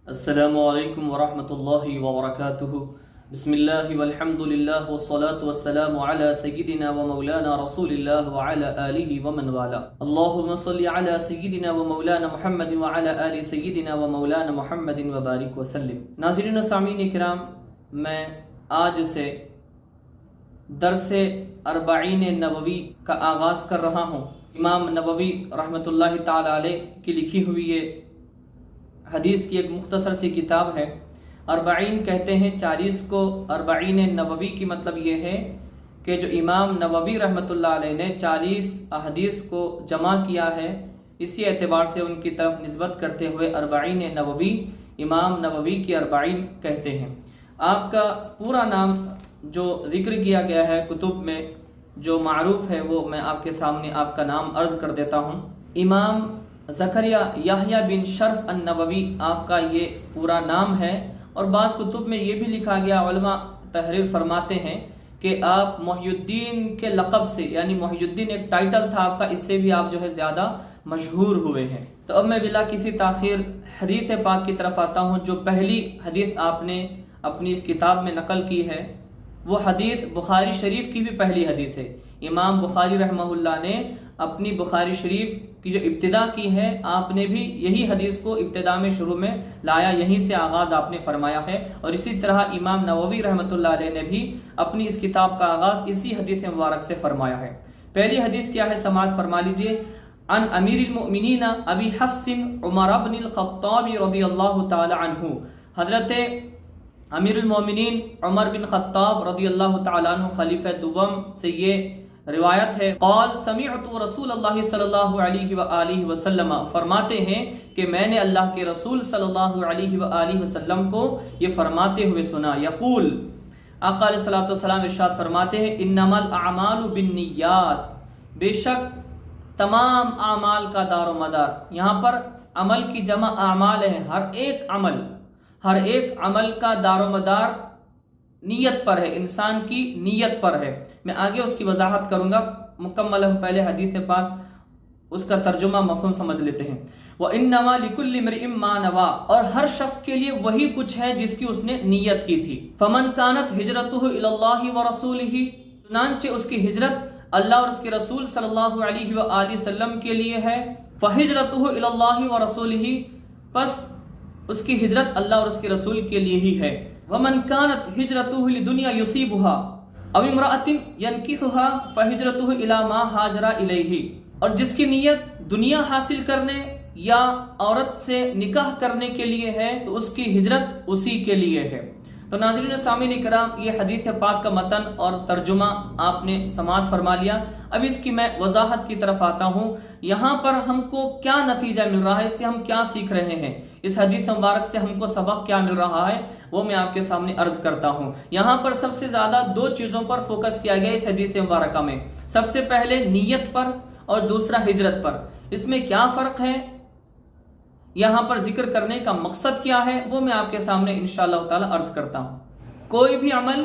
السلام علیکم ورحمۃ اللہ وبرکاتہ۔ بسم اللہ والحمد للہ والصلاة والسلام علی سیدنا و مولانا رسول اللہ وعلی آلہ ومن والا۔ اللہم صلی علی سیدنا و مولانا محمد وعلی آل سیدنا و مولانا محمد وبارک وسلم۔ ناظرین و سامعین کرام، میں آج سے درس اربعین نبوی کا آغاز کر رہا ہوں۔ امام نووی رحمۃ اللہ تعالی علیہ کی لکھی ہوئی یہ حدیث کی ایک مختصر سی کتاب ہے۔ اربعین کہتے ہیں 40 کو، اربعین نووی کی مطلب یہ ہے کہ جو امام نووی رحمۃ اللہ علیہ نے 40 احادیث کو جمع کیا ہے، اسی اعتبار سے ان کی طرف نسبت کرتے ہوئے اربعین نووی، امام نووی کی اربعین کہتے ہیں۔ آپ کا پورا نام جو ذکر کیا گیا ہے کتب میں جو معروف ہے وہ میں آپ کے سامنے آپ کا نام عرض کر دیتا ہوں۔ امام زکریا یحییٰ بن شرف النووی آپ کا یہ پورا نام ہے، اور بعض کتب میں یہ بھی لکھا گیا، علماء تحریر فرماتے ہیں کہ آپ محی الدین کے لقب سے، یعنی محی الدین ایک ٹائٹل تھا آپ کا، اس سے بھی آپ جو ہے زیادہ مشہور ہوئے ہیں۔ تو اب میں بلا کسی تاخیر حدیث پاک کی طرف آتا ہوں۔ جو پہلی حدیث آپ نے اپنی اس کتاب میں نقل کی ہے وہ حدیث بخاری شریف کی بھی پہلی حدیث ہے۔ امام بخاری رحمہ اللہ نے اپنی بخاری شریف کی جو ابتدا کی ہے، آپ نے بھی یہی حدیث کو ابتدا میں شروع میں لایا، یہیں سے آغاز آپ نے فرمایا ہے، اور اسی طرح امام نووی رحمۃ اللہ علیہ نے بھی اپنی اس کتاب کا آغاز اسی حدیث مبارک سے فرمایا ہے۔ پہلی حدیث کیا ہے، سماعت فرما لیجئے۔ عن امیر المؤمنین ابی حفص عمر بن الخطاب رضی اللہ تعالی عنہ، حضرت امیر المومنین عمر بن خطاب رضی اللہ تعالیٰ عنہ خلیفہ دوم سے یہ روایت ہے، قال سمعت رسول اللہ صلی اللہ علیہ وآلہ وسلم، فرماتے ہیں کہ میں نے اللہ کے رسول صلی اللہ علیہ وآلہ وسلم کو یہ فرماتے ہوئے سنا، یقول، آقا علیہ الصلوۃ والسلام ارشاد فرماتے ہیں، انما الاعمال بالنیات، بے شک تمام اعمال کا دار و مدار، یہاں پر عمل کی جمع اعمال ہے، ہر ایک عمل کا دار و مدار نیت پر ہے، انسان کی نیت پر ہے۔ میں آگے اس کی وضاحت کروں گا، مکمل ہم پہلے حدیث پاک اس کا ترجمہ مفہوم سمجھ لیتے ہیں۔ وَإِنَّمَا لِكُلِّ امْرِئٍ مَّا نَوَىٰ، اور ہر شخص کے لیے وہی کچھ ہے جس کی اس نے نیت کی تھی۔ فَمَنْ كَانَتْ هِجْرَتُهُ إِلَى اللَّهِ وَرَسُولِهِ، چنانچہ اس کی ہجرت اللہ اور اس کے رسول صلی اللہ علیہ وآلہ وسلم کے لیے ہے۔ فَهِجْرَتُهُ إِلَى اللَّهِ وَرَسُولِهِ، پس اس کی ہجرت اللہ اور اس کے رسول کے لیے ہی ہے۔ وَمَنْ كَانَتْ هِجْرَتُهُ لِدُنْيَا يُصِيبُهَا أَوْ امْرَأَةٍ يَنْكِحُهَا فَهِجْرَتُهُ إِلَى مَا هَاجَرَ إِلَيْهِ، اور جس کی نیت دنیا حاصل کرنے یا عورت سے نکاح کرنے کے لیے ہے تو اس کی ہجرت اسی کے لیے ہے۔ تو ناظرین سامعین کرام، یہ حدیث پاک کا متن اور ترجمہ آپ نے سماعت فرما لیا۔ اب اس کی میں وضاحت کی طرف آتا ہوں۔ یہاں پر ہم کو کیا نتیجہ مل رہا ہے، اس سے ہم کیا سیکھ رہے ہیں، اس حدیث مبارک سے ہم کو سبق کیا مل رہا ہے، وہ میں آپ کے سامنے عرض کرتا ہوں۔ یہاں پر سب سے زیادہ دو چیزوں پر فوکس کیا گیا اس حدیث مبارکہ میں، سب سے پہلے نیت پر اور دوسرا ہجرت پر۔ اس میں کیا فرق ہے، یہاں پر ذکر کرنے کا مقصد کیا ہے، وہ میں آپ کے سامنے انشاءاللہ تعالی عرض کرتا ہوں۔ کوئی بھی عمل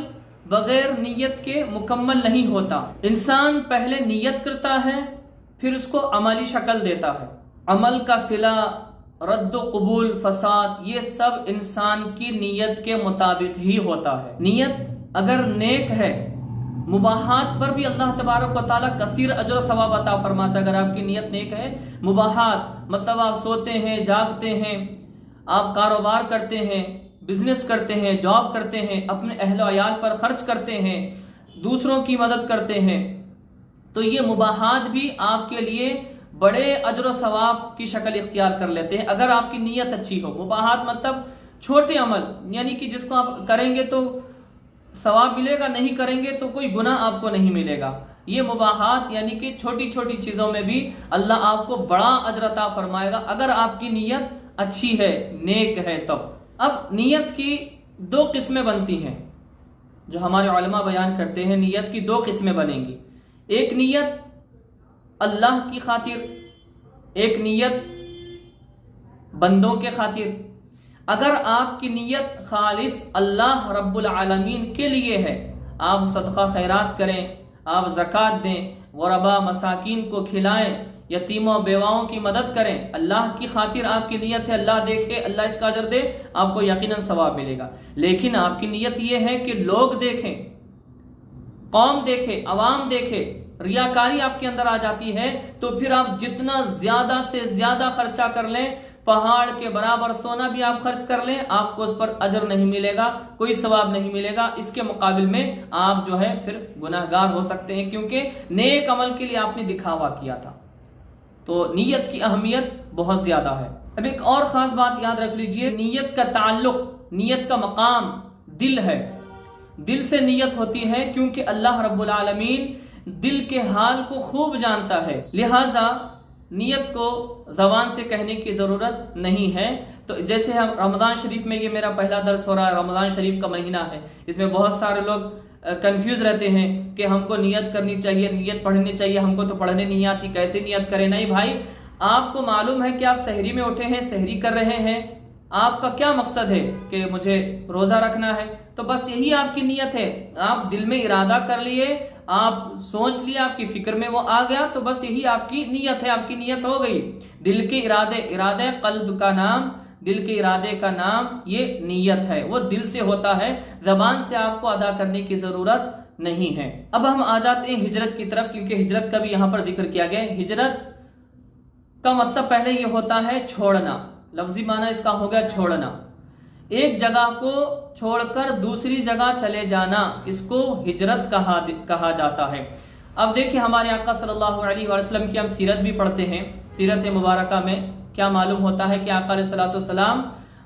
بغیر نیت کے مکمل نہیں ہوتا۔ انسان پہلے نیت کرتا ہے، پھر اس کو عملی شکل دیتا ہے۔ عمل کا صلہ، رد و قبول، فساد، یہ سب انسان کی نیت کے مطابق ہی ہوتا ہے۔ نیت اگر نیک ہے، مباحات پر بھی اللہ تبارک و تعالیٰ کثیر اجر و ثواب عطا فرماتا ہے۔ اگر آپ کی نیت نیک ہے، مباحات مطلب آپ سوتے ہیں، جاگتے ہیں، آپ کاروبار کرتے ہیں، بزنس کرتے ہیں، جاب کرتے ہیں، اپنے اہل و عیال پر خرچ کرتے ہیں، دوسروں کی مدد کرتے ہیں، تو یہ مباحات بھی آپ کے لیے بڑے اجر و ثواب کی شکل اختیار کر لیتے ہیں اگر آپ کی نیت اچھی ہو۔ مباحات مطلب چھوٹے عمل، یعنی کہ جس کو آپ کریں گے تو ثواب ملے گا، نہیں کریں گے تو کوئی گناہ آپ کو نہیں ملے گا۔ یہ مباحات یعنی کہ چھوٹی چھوٹی چیزوں میں بھی اللہ آپ کو بڑا اجر عطا فرمائے گا اگر آپ کی نیت اچھی ہے، نیک ہے تب۔ اب نیت کی دو قسمیں بنتی ہیں، جو ہمارے علماء بیان کرتے ہیں نیت کی دو قسمیں بنیں گی۔ ایک نیت اللہ کی خاطر، ایک نیت بندوں کے خاطر۔ اگر آپ کی نیت خالص اللہ رب العالمین کے لیے ہے، آپ صدقہ خیرات کریں، آپ زکوٰۃ دیں، غربا مساکین کو کھلائیں، یتیموں بیواؤں کی مدد کریں، اللہ کی خاطر آپ کی نیت ہے، اللہ دیکھے، اللہ اس کا اجر دے، آپ کو یقیناً ثواب ملے گا۔ لیکن آپ کی نیت یہ ہے کہ لوگ دیکھیں، قوم دیکھے، عوام دیکھے، ریاکاری آپ کے اندر آ جاتی ہے، تو پھر آپ جتنا زیادہ سے زیادہ خرچہ کر لیں، پہاڑ کے برابر سونا بھی آپ خرچ کر لیں، آپ کو اس پر اجر نہیں ملے گا، کوئی ثواب نہیں ملے گا۔ اس کے مقابل میں آپ جو ہے پھر گناہگار ہو سکتے ہیں، کیونکہ نیک عمل کے لیے آپ نے دکھاوا کیا تھا۔ تو نیت کی اہمیت بہت زیادہ ہے۔ اب ایک اور خاص بات یاد رکھ لیجئے، نیت کا تعلق، نیت کا مقام دل ہے، دل سے نیت ہوتی ہے، کیونکہ اللہ رب العالمین دل کے حال کو خوب جانتا ہے، لہٰذا نیت کو زبان سے کہنے کی ضرورت نہیں ہے۔ تو جیسے ہم رمضان شریف میں، یہ میرا پہلا درس ہو رہا ہے، رمضان شریف کا مہینہ ہے، اس میں بہت سارے لوگ کنفیوز رہتے ہیں کہ ہم کو نیت کرنی چاہیے، نیت پڑھنی چاہیے، ہم کو تو پڑھنے نہیں آتی، کیسے نیت کریں؟ نہیں بھائی، آپ کو معلوم ہے کہ آپ سحری میں اٹھے ہیں، سحری کر رہے ہیں، آپ کا کیا مقصد ہے کہ مجھے روزہ رکھنا ہے، تو بس یہی آپ کی نیت ہے، آپ دل میں ارادہ کر لیے، آپ سوچ لیا، آپ کی فکر میں وہ آ گیا، تو بس یہی آپ کی نیت ہے، آپ کی نیت ہو گئی۔ دل کے ارادے قلب کا نام، دل کے ارادے کا نام یہ نیت ہے، وہ دل سے ہوتا ہے، زبان سے آپ کو ادا کرنے کی ضرورت نہیں ہے۔ اب ہم آ جاتے ہیں ہجرت کی طرف، کیونکہ ہجرت کا بھی یہاں پر ذکر کیا گیا ہے۔ ہجرت کا مطلب پہلے یہ ہوتا ہے چھوڑنا، لفظی معنی اس کا ہو گیا چھوڑنا، ایک جگہ کو چھوڑ کر دوسری جگہ چلے جانا، اس کو ہجرت کہا جاتا ہے۔ اب دیکھیں ہمارے آقا صلی اللہ علیہ وسلم کی ہم سیرت بھی پڑھتے ہیں، سیرت مبارکہ میں کیا معلوم ہوتا ہے کہ آقا علیہ الصلوۃ والسلام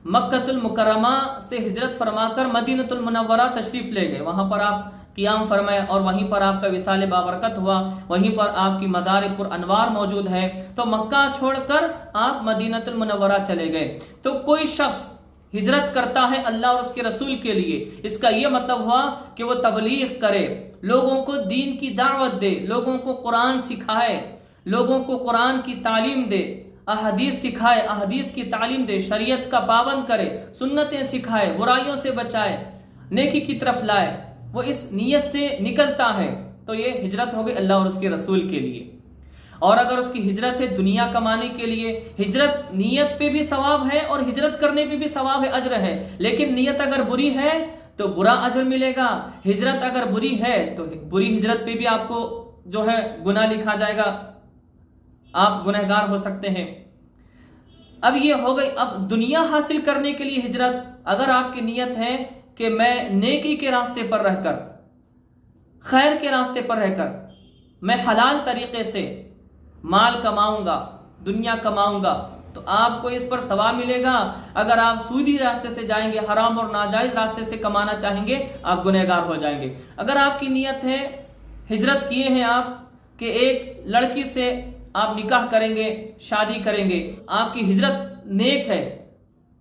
مکۃ المکرمہ سے ہجرت فرما کر مدینۃ المنورہ تشریف لے گئے، وہاں پر آپ قیام فرمائے اور وہیں پر آپ کا وصال بابرکت ہوا، وہیں پر آپ کی مزار پر انوار موجود ہے، تو مکہ چھوڑ کر آپ مدینۃ المنورہ چلے گئے۔ تو کوئی شخص ہجرت کرتا ہے اللہ اور اس کے رسول کے لیے، اس کا یہ مطلب ہوا کہ وہ تبلیغ کرے، لوگوں کو دین کی دعوت دے، لوگوں کو قرآن سکھائے، لوگوں کو قرآن کی تعلیم دے، احادیث سکھائے، احادیث کی تعلیم دے، شریعت کا پابند کرے، سنتیں سکھائے، برائیوں سے بچائے، نیکی کی طرف لائے، وہ اس نیت سے نکلتا ہے، تو یہ ہجرت ہو گئی اللہ اور اس کے رسول کے لیے۔ اور اگر اس کی ہجرت ہے دنیا کمانے کے لیے، ہجرت نیت پہ بھی ثواب ہے اور ہجرت کرنے پہ بھی ثواب ہے، اجر ہے، لیکن نیت اگر بری ہے تو برا اجر ملے گا، ہجرت اگر بری ہے تو بری ہجرت پہ بھی آپ کو جو ہے گناہ لکھا جائے گا، آپ گنہگار ہو سکتے ہیں۔ اب یہ ہو گئی، اب دنیا حاصل کرنے کے لیے ہجرت، اگر آپ کی نیت ہے کہ میں نیکی کے راستے پر رہ کر، خیر کے راستے پر رہ کر، میں حلال طریقے سے مال کماؤں گا، دنیا کماؤں گا، تو آپ کو اس پر ثواب ملے گا۔ اگر آپ سودی راستے سے جائیں گے، حرام اور ناجائز راستے سے کمانا چاہیں گے، آپ گنہگار ہو جائیں گے۔ اگر آپ کی نیت ہے، ہجرت کیے ہیں آپ کہ ایک لڑکی سے آپ نکاح کریں گے، شادی کریں گے، آپ کی ہجرت نیک ہے،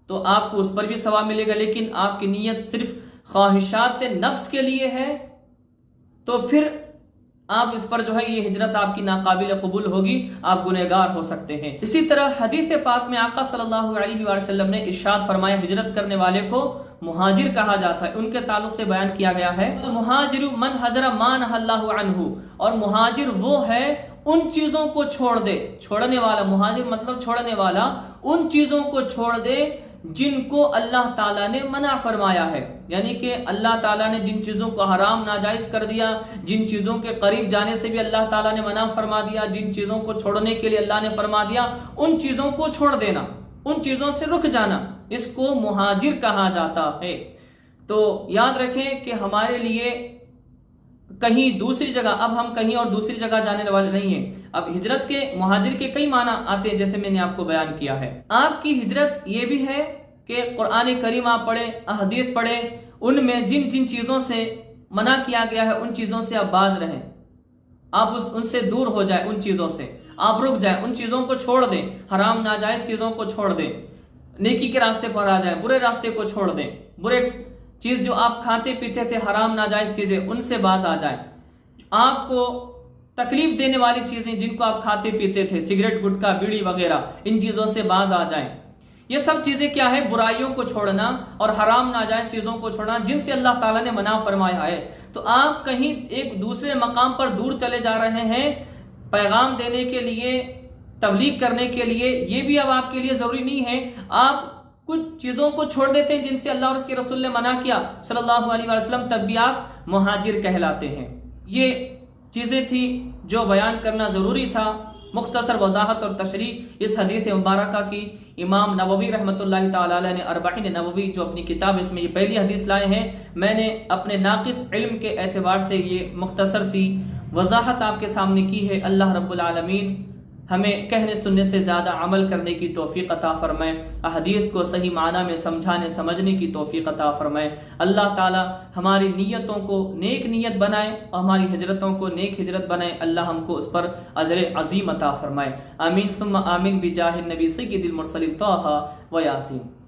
تو آپ کو اس پر بھی ثواب ملے گا، لیکن آپ کی نیت صرف خواہشات نفس کے لیے ہے تو پھر آپ اس پر جو ہے یہ ہجرت آپ کی ناقابل قبول ہوگی، آپ گنہگار ہو سکتے ہیں۔ اسی طرح حدیث پاک میں آقا صلی اللہ علیہ وسلم نے ارشاد فرمایا، ہجرت کرنے والے کو مہاجر کہا جاتا ہے، ان کے تعلق سے بیان کیا گیا ہے، مہاجر من حجر ما نہى اللہ عنہ، اور مہاجر وہ ہے ان چیزوں کو چھوڑ دے، چھوڑنے والا، مہاجر مطلب چھوڑنے والا، ان چیزوں کو چھوڑ دے جن کو اللہ تعالیٰ نے منع فرمایا ہے، یعنی کہ اللہ تعالیٰ نے جن چیزوں کو حرام ناجائز کر دیا، جن چیزوں کے قریب جانے سے بھی اللہ تعالیٰ نے منع فرما دیا، جن چیزوں کو چھوڑنے کے لیے اللہ نے فرما دیا، ان چیزوں کو چھوڑ دینا، ان چیزوں سے رک جانا، اس کو مہاجر کہا جاتا ہے۔ تو یاد رکھیں کہ ہمارے لیے کہیں دوسری جگہ، اب ہم کہیں اور دوسری جگہ جانے والے نہیں ہیں۔ اب ہجرت کے، مہاجر کے کئی معنی آتے ہیں، جیسے میں نے آپ کو بیان کیا ہے۔ آپ کی ہجرت یہ بھی ہے کہ قرآن کریم آپ پڑھیں، احادیث پڑھیں، ان میں جن جن چیزوں سے منع کیا گیا ہے ان چیزوں سے آپ باز رہیں، آپ ان سے دور ہو جائیں، ان چیزوں سے آپ رک جائیں، ان چیزوں کو چھوڑ دیں، حرام ناجائز چیزوں کو چھوڑ دیں، نیکی کے راستے پر آ جائیں، برے راستے کو چھوڑ دیں، برے چیز جو آپ کھاتے پیتے تھے، حرام ناجائز چیزیں، ان سے باز آ جائیں، آپ کو تکلیف دینے والی چیزیں جن کو آپ کھاتے پیتے تھے، سگریٹ، گٹکا، بیڑی وغیرہ، ان چیزوں سے باز آ جائیں۔ یہ سب چیزیں کیا ہے؟ برائیوں کو چھوڑنا اور حرام ناجائز چیزوں کو چھوڑنا جن سے اللہ تعالیٰ نے منع فرمایا ہے۔ تو آپ کہیں ایک دوسرے مقام پر دور چلے جا رہے ہیں پیغام دینے کے لیے، تبلیغ کرنے کے لیے یہ بھی اب آپ کے لیے ضروری نہیں ہے، آپ کچھ چیزوں کو چھوڑ دیتے ہیں جن سے اللہ اور اس کے رسول نے منع کیا صلی اللہ علیہ وسلم، تب بھی آپ مہاجر کہلاتے ہیں۔ یہ چیزیں تھی جو بیان کرنا ضروری تھا، مختصر وضاحت اور تشریح اس حدیث مبارکہ کی۔ امام نووی رحمۃ اللہ تعالی علیہ نے اربعین نووی جو اپنی کتاب، اس میں یہ پہلی حدیث لائے ہیں۔ میں نے اپنے ناقص علم کے اعتبار سے یہ مختصر سی وضاحت آپ کے سامنے کی ہے۔ اللہ رب العالمین ہمیں کہنے سننے سے زیادہ عمل کرنے کی توفیق عطا فرمائے، احادیث کو صحیح معنی میں سمجھانے سمجھنے کی توفیق عطا فرمائے۔ اللہ تعالی ہماری نیتوں کو نیک نیت بنائے اور ہماری ہجرتوں کو نیک ہجرت بنائے۔ اللہ ہم کو اس پر اجر عظیم عطا فرمائے۔ آمین ثم آمین بجاہ النبی سید المرسلین طٰہٰ و یاسین۔